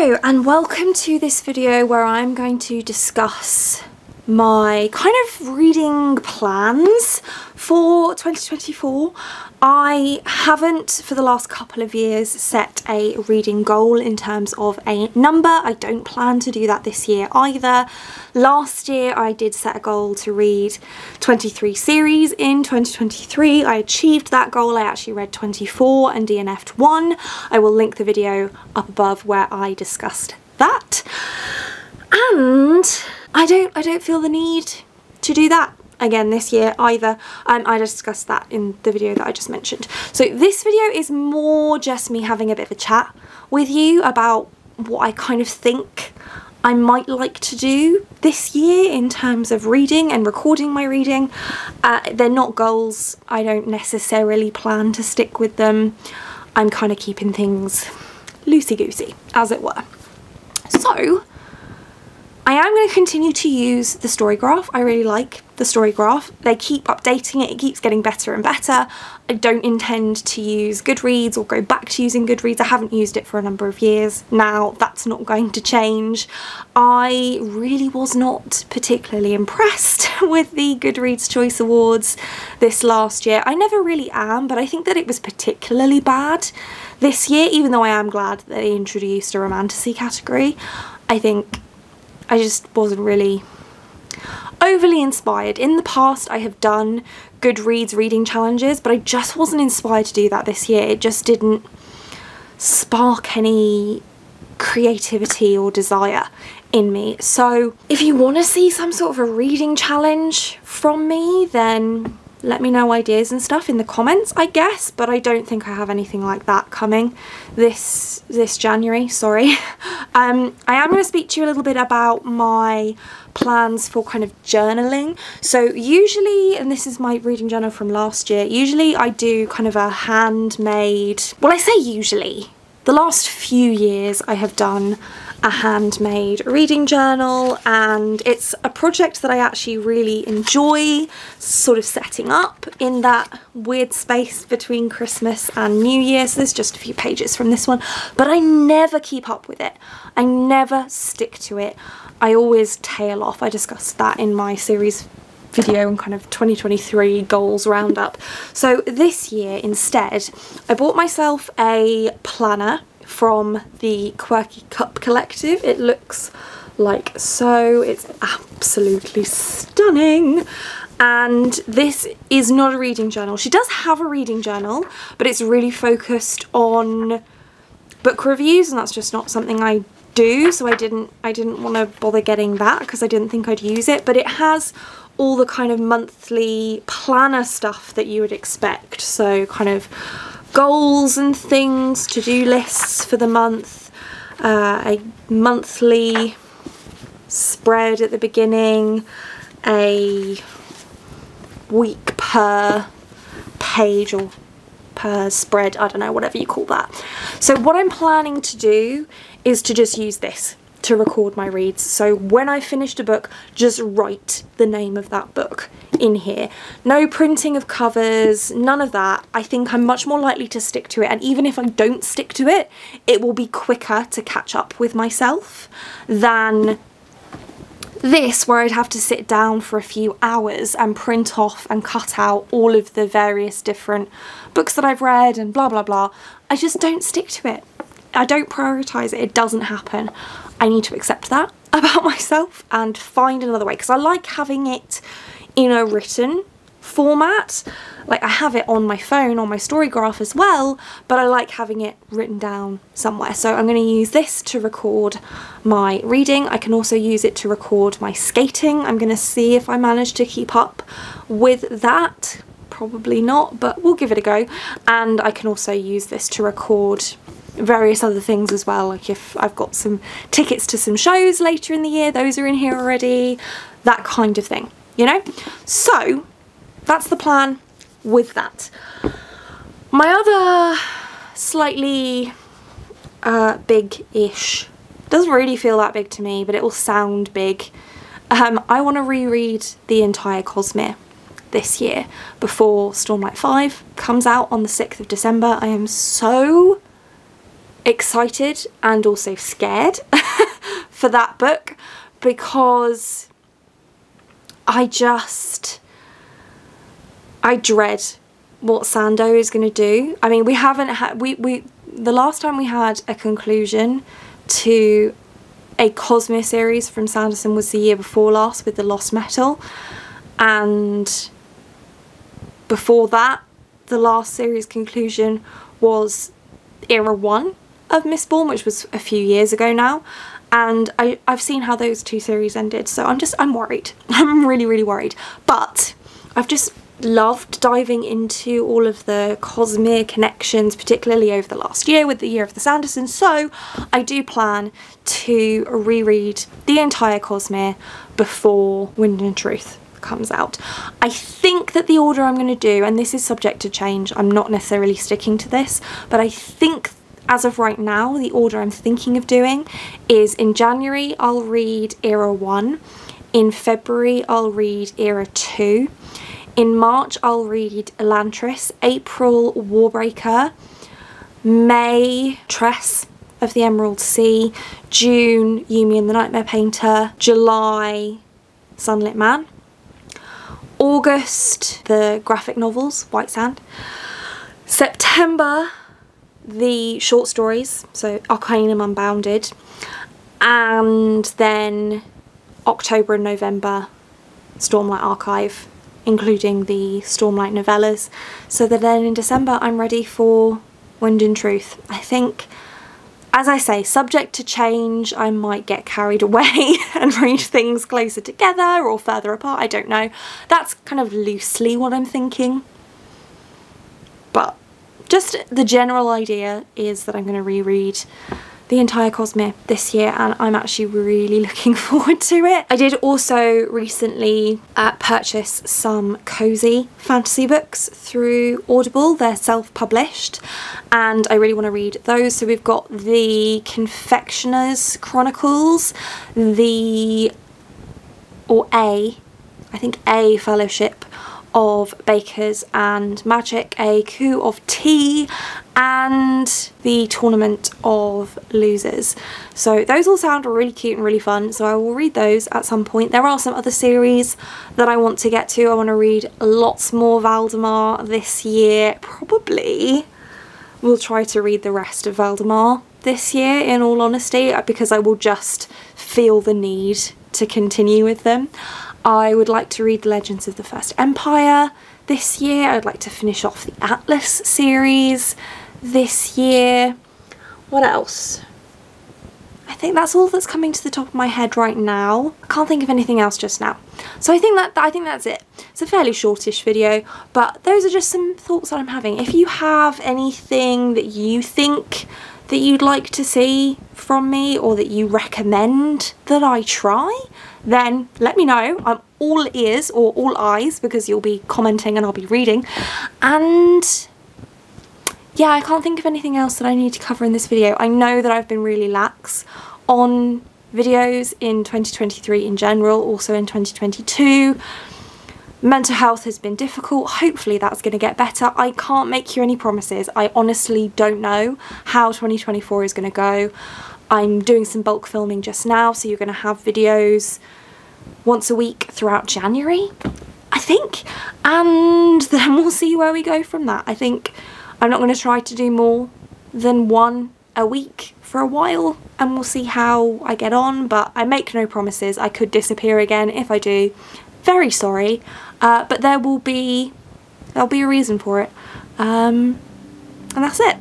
Hello and welcome to this video where I'm going to discuss my kind of reading plans for 2024. I haven't for the last couple of years set a reading goal in terms of a number. I don't plan to do that this year either. Last year I did set a goal to read 23 series in 2023. I achieved that goal. I actually read 24 and DNF'd 1. I will link the video up above where I discussed that. And I don't feel the need to do that again this year either. I discussed that in the video that I just mentioned. So this video is more just me having a bit of a chat with you about what I kind of think I might like to do this year in terms of reading and recording my reading. They're not goals. I don't necessarily plan to stick with them. I'm kind of keeping things loosey-goosey, as it were. So I am going to continue to use the story graph. I really like the story graph. They keep updating it. It keeps getting better and better. I don't intend to use Goodreads or go back to using Goodreads. I haven't used it for a number of years now. That's not going to change. I really was not particularly impressed with the Goodreads Choice Awards this last year. I never really am, but I think that it was particularly bad this year, even though I am glad that they introduced a romantasy category. I just wasn't really overly inspired. In the past I have done Goodreads reading challenges, but I just wasn't inspired to do that this year. It just didn't spark any creativity or desire in me. So if you want to see some sort of a reading challenge from me, then let me know ideas and stuff in the comments, I guess, but I don't think I have anything like that coming this January, sorry. I am going to speak to you a little bit about my plans for kind of journaling. So usually, and this is my reading journal from last year, usually I do kind of a handmade, well I say usually, the last few years I have done a handmade reading journal, and it's a project that I actually really enjoy sort of setting up in that weird space between Christmas and New Year. So there's just a few pages from this one, but I never keep up with it. I never stick to it. I always tail off. I discussed that in my series video and kind of 2023 goals roundup. So this year instead I bought myself a planner from the Quirky Cup Collective. It looks like so. It's absolutely stunning. And this is not a reading journal. She does have a reading journal, but it's really focused on book reviews, and that's just not something I do, so I didn't want to bother getting that because I didn't think I'd use it. But it has all the kind of monthly planner stuff that you would expect, so kind of goals and things, to-do lists for the month, a monthly spread at the beginning, a week per page or per spread, I don't know, whatever you call that. So what I'm planning to do is to just use this to record my reads. So when I finished a book, just write the name of that book in here. No printing of covers, none of that. I think I'm much more likely to stick to it, and even if I don't stick to it, it will be quicker to catch up with myself than this, where I'd have to sit down for a few hours and print off and cut out all of the various different books that I've read and blah blah blah. I just don't stick to it. I don't prioritise it. It doesn't happen. I need to accept that about myself and find another way, because I like having it in a written format. Like, I have it on my phone, on my story graph as well, but I like having it written down somewhere. So I'm going to use this to record my reading. I can also use it to record my skating. I'm going to see if I manage to keep up with that. Probably not, but we'll give it a go. And I can also use this to record various other things as well, like if I've got some tickets to some shows later in the year, those are in here already, that kind of thing, you know? So that's the plan with that. My other slightly big-ish, doesn't really feel that big to me, but it will sound big. I want to reread the entire Cosmere this year before Stormlight 5 comes out on the 6th of December. I am so excited and also scared for that book, because I dread what Sando is going to do. I mean, we haven't had, the last time we had a conclusion to a Cosmere series from Sanderson was the year before last with the Lost Metal, and before that the last series conclusion was Era 1 of Mistborn, which was a few years ago now, and I've seen how those two series ended, so I'm worried. I'm really worried, but I've just loved diving into all of the Cosmere connections, particularly over the last year with the Year of the Sandersons, so I do plan to reread the entire Cosmere before Wind and Truth comes out. I think that the order I'm going to do, and this is subject to change, I'm not necessarily sticking to this, but I think as of right now the order I'm thinking of doing is in January I'll read Era 1, in February I'll read Era 2, in March I'll read Elantris, April Warbreaker, May Tress of the Emerald Sea, June Yumi and the Nightmare Painter, July Sunlit Man, August the graphic novels, White Sand, September the short stories, so Arcanum Unbounded, and then October and November Stormlight Archive, including the Stormlight novellas, so that then in December I'm ready for Wind and Truth. I think, as I say, subject to change, I might get carried away and read things closer together or further apart, I don't know. That's kind of loosely what I'm thinking, but just the general idea is that I'm going to reread the entire Cosmere this year, and I'm actually really looking forward to it. I did also recently purchase some cozy fantasy books through Audible. They're self-published and I really want to read those. So we've got the Confectioner's Chronicles, I think A Fellowship of Bakers and Magic, A Coup of Tea, and the Tournament of Losers. So those all sound really cute and really fun, so I will read those at some point. There are some other series that I want to get to. I want to read lots more Valdemar this year. Probably will try to read the rest of Valdemar this year, in all honesty, because I will just feel the need to continue with them. I would like to read the Legends of the First Empire this year. I'd like to finish off the Atlas series this year. What else? I think that's all that's coming to the top of my head right now. I can't think of anything else just now. So I think that's it. It's a fairly shortish video, but those are just some thoughts that I'm having. If you have anything that you think that you'd like to see from me, or that you recommend that I try, then let me know. I'm all ears, or all eyes, because you'll be commenting and I'll be reading. And yeah, I can't think of anything else that I need to cover in this video. I know that I've been really lax on videos in 2023 in general, also in 2022. Mental health has been difficult. Hopefully that's going to get better. I can't make you any promises. I honestly don't know how 2024 is going to go. I'm doing some bulk filming just now, so you're going to have videos once a week throughout January, I think, and then we'll see where we go from that. I think I'm not going to try to do more than one a week for a while, and we'll see how I get on, but I make no promises. I could disappear again if I do. Very sorry, but there'll be a reason for it, and that's it.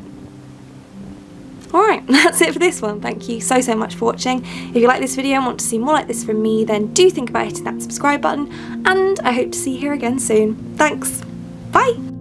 Alright, that's it for this one. Thank you so much for watching. If you like this video and want to see more like this from me, then do think about hitting that subscribe button, and I hope to see you here again soon. Thanks, bye!